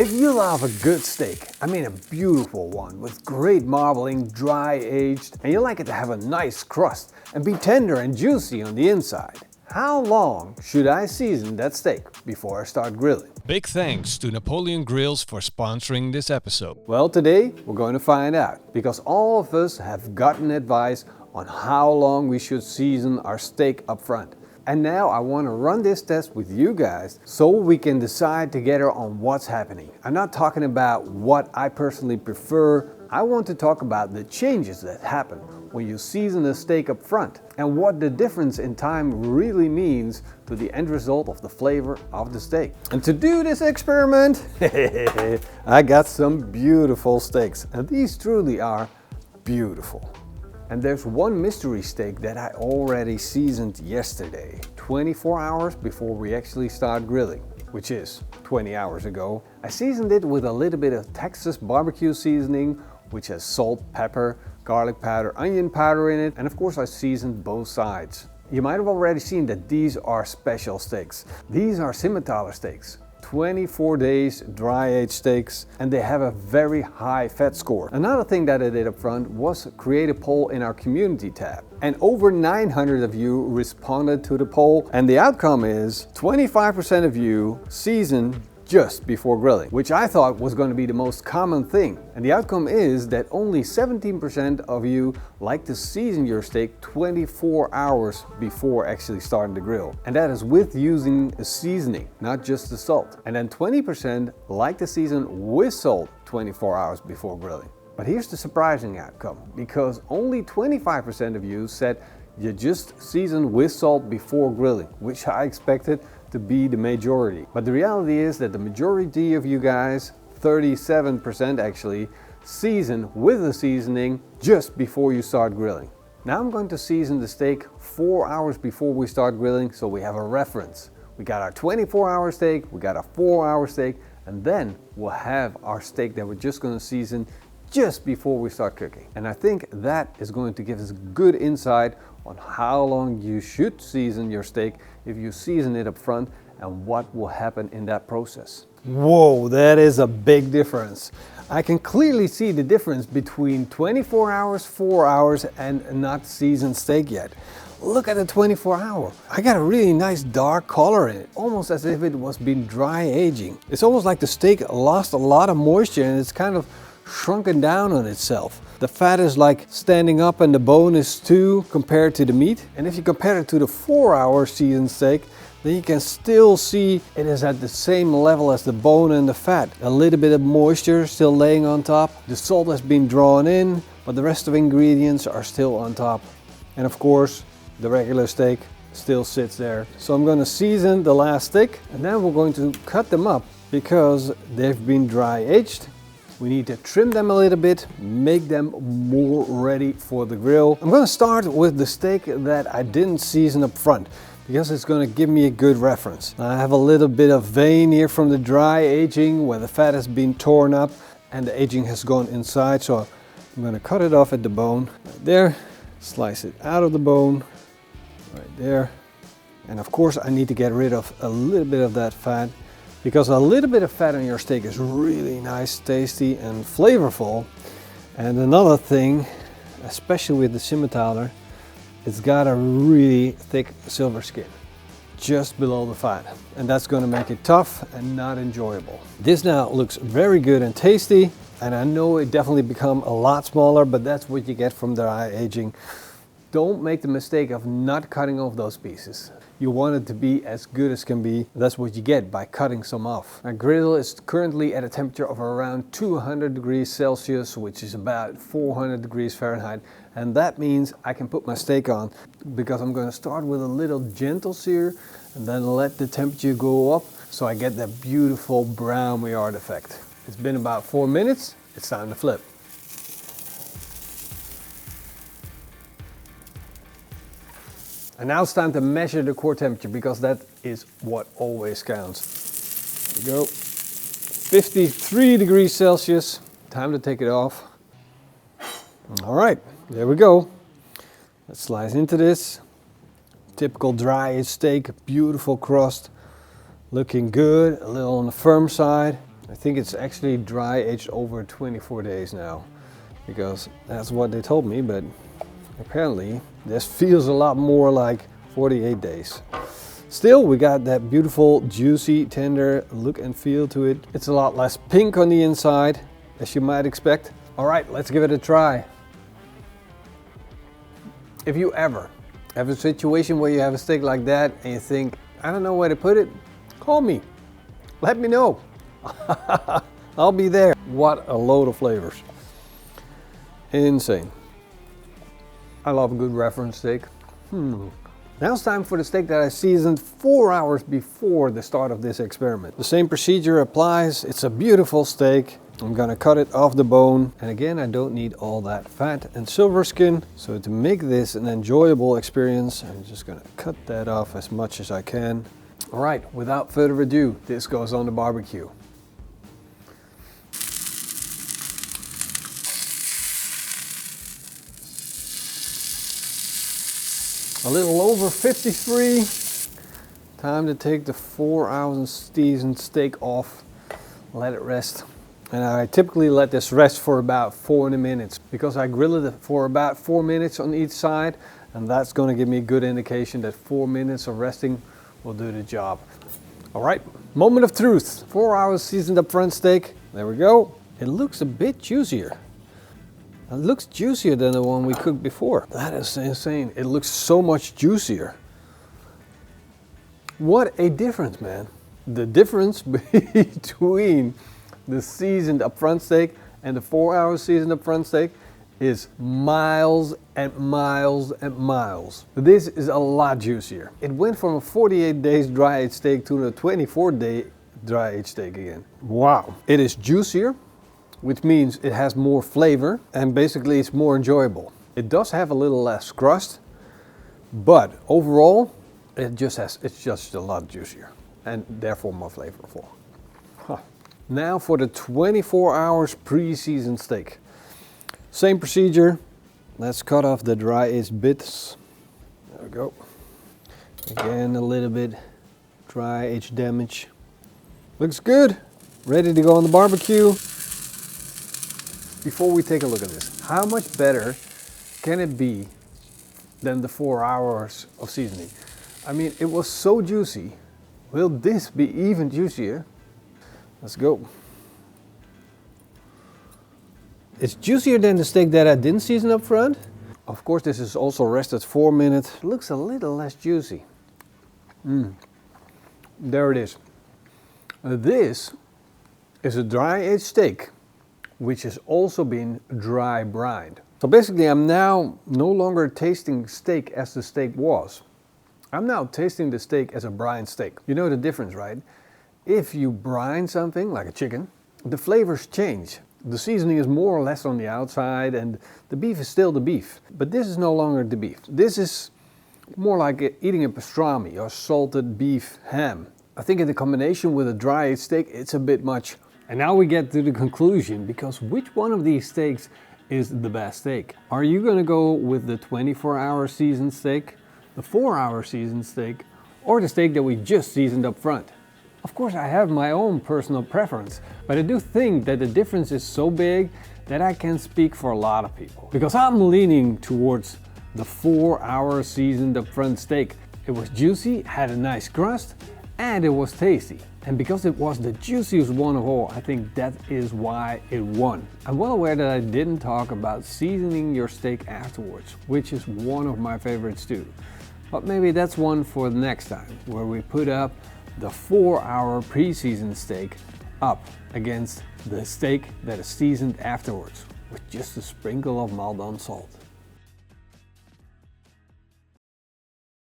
If you love a good steak, I mean a beautiful one with great marbling, dry aged, and you like it to have a nice crust and be tender and juicy on the inside, how long should I season that steak before I start grilling? Big thanks to Napoleon Grills for sponsoring this episode. Well, today we're going to find out, because all of us have gotten advice on how long we should season our steak up front. And now I want to run this test with you guys so we can decide together on what's happening. I'm not talking about what I personally prefer. I want to talk about the changes that happen when you season a steak up front and what the difference in time really means to the end result of the flavor of the steak. And to do this experiment, I got some beautiful steaks, and these truly are beautiful. And there's one mystery steak that I already seasoned yesterday, 24 hours before we actually start grilling, which is 20 hours ago. I seasoned it with a little bit of Texas barbecue seasoning, which has salt, pepper, garlic powder, onion powder in it, and of course I seasoned both sides. You might have already seen that these are special steaks. These are Simmentaler steaks. 24 days dry aged steaks, and they have a very high fat score. Another thing that I did up front was create a poll in our community tab, and over 900 of you responded to the poll, and the outcome is 25% of you season just before grilling, which I thought was going to be the most common thing. And the outcome is that only 17% of you like to season your steak 24 hours before actually starting to grill. And that is with using a seasoning, not just the salt. And then 20% like to season with salt 24 hours before grilling. But here's the surprising outcome, because only 25% of you said you just season with salt before grilling, which I expected to be the majority. But the reality is that the majority of you guys, 37% actually, season with the seasoning just before you start grilling. Now I'm going to season the steak 4 hours before we start grilling, so we have a reference. We got our 24-hour steak, we got a 4-hour steak, and then we'll have our steak that we're just going to season just before we start cooking. And I think that is going to give us good insight on how long you should season your steak if you season it up front, and what will happen in that process. Whoa, that is a big difference. I can clearly see the difference between 24 hours, 4 hours, and not seasoned steak yet. Look at the 24-hour. I got a really nice dark color in it, almost as if it was been dry aging. It's almost like the steak lost a lot of moisture and it's kind of shrunken down on itself. The fat is like standing up and the bone is too compared to the meat. And if you compare it to the 4-hour seasoned steak, then you can still see it is at the same level as the bone and the fat. A little bit of moisture still laying on top. The salt has been drawn in, but the rest of the ingredients are still on top. And of course, the regular steak still sits there. So I'm going to season the last steak, and then we're going to cut them up because they've been dry aged. We need to trim them a little bit, make them more ready for the grill. I'm going to start with the steak that I didn't season up front, because it's going to give me a good reference. I have a little bit of vein here from the dry aging where the fat has been torn up and the aging has gone inside. So I'm going to cut it off at the bone right there, slice it out of the bone right there. And of course I need to get rid of a little bit of that fat, because a little bit of fat on your steak is really nice, tasty and flavorful. And another thing, especially with the Simmentaler, it's got a really thick silver skin just below the fat, and that's going to make it tough and not enjoyable. This now looks very good and tasty, and I know it definitely become a lot smaller, but that's what you get from dry aging. Don't make the mistake of not cutting off those pieces. You want it to be as good as can be. That's what you get by cutting some off. My grill is currently at a temperature of around 200 degrees Celsius, which is about 400 degrees Fahrenheit. And that means I can put my steak on, because I'm going to start with a little gentle sear and then let the temperature go up so I get that beautiful brown Maillard effect. It's been about 4 minutes. It's time to flip. And now it's time to measure the core temperature, because that is what always counts. There we go. 53 degrees Celsius. Time to take it off. All right, there we go. Let's slice into this. Typical dry aged steak, beautiful crust, looking good, a little on the firm side. I think it's actually dry aged over 24 days now, because that's what they told me, but apparently this feels a lot more like 48 days. Still, we got that beautiful, juicy, tender look and feel to it. It's a lot less pink on the inside, as you might expect. All right, let's give it a try. If you ever have a situation where you have a steak like that and you think, I don't know where to put it, call me. Let me know. I'll be there. What a load of flavors. Insane. I love a good reference steak. Now it's time for the steak that I seasoned 4 hours before the start of this experiment. The same procedure applies. It's a beautiful steak. I'm gonna cut it off the bone. And again, I don't need all that fat and silver skin. So to make this an enjoyable experience, I'm just gonna cut that off as much as I can. All right, without further ado, this goes on the barbecue. A little over 53. Time to take the 4 hours seasoned steak off, let it rest. And I typically let this rest for about 40 minutes because I grill it for about 4 minutes on each side, and that's going to give me a good indication that 4 minutes of resting will do the job. All right, moment of truth. 4 hours seasoned up front steak. There we go. It looks a bit juicier. It looks juicier than the one we cooked before. That is insane. It looks so much juicier. What a difference, man. The difference between the seasoned upfront steak and the 4 hours seasoned upfront steak is miles and miles and miles. This is a lot juicier. It went from a 48 days dry aged steak to a 24-day dry aged steak again. Wow. It is juicier, which means it has more flavor and basically it's more enjoyable. It does have a little less crust, but overall it's just a lot juicier and therefore more flavorful. Now for the 24 hours pre-seasoned steak. Same procedure. Let's cut off the dry aged bits. There we go. Again, a little bit dry aged damage. Looks good. Ready to go on the barbecue. Before we take a look at this, how much better can it be than the 4 hours of seasoning? I mean, it was so juicy. Will this be even juicier? Let's go. It's juicier than the steak that I didn't season up front. Of course, this is also rested 4 minutes. It looks a little less juicy. There it is. This is a dry aged steak, which has also been dry brined. So basically, I'm now no longer tasting steak as the steak was. I'm now tasting the steak as a brined steak. You know the difference, right? If you brine something, like a chicken, the flavors change. The seasoning is more or less on the outside and the beef is still the beef. But this is no longer the beef. This is more like eating a pastrami or salted beef ham. I think in the combination with a dry aged steak, it's a bit much. And now we get to the conclusion, because which one of these steaks is the best steak? Are you gonna go with the 24-hour seasoned steak, the 4-hour seasoned steak, or the steak that we just seasoned up front? Of course, I have my own personal preference, but I do think that the difference is so big that I can speak for a lot of people. Because I'm leaning towards the 4-hour seasoned up front steak. It was juicy, had a nice crust, and it was tasty. And because it was the juiciest one of all, I think that is why it won. I'm well aware that I didn't talk about seasoning your steak afterwards, which is one of my favorites too. But maybe that's one for the next time, where we put up the 4-hour pre-seasoned steak up against the steak that is seasoned afterwards with just a sprinkle of Maldon salt.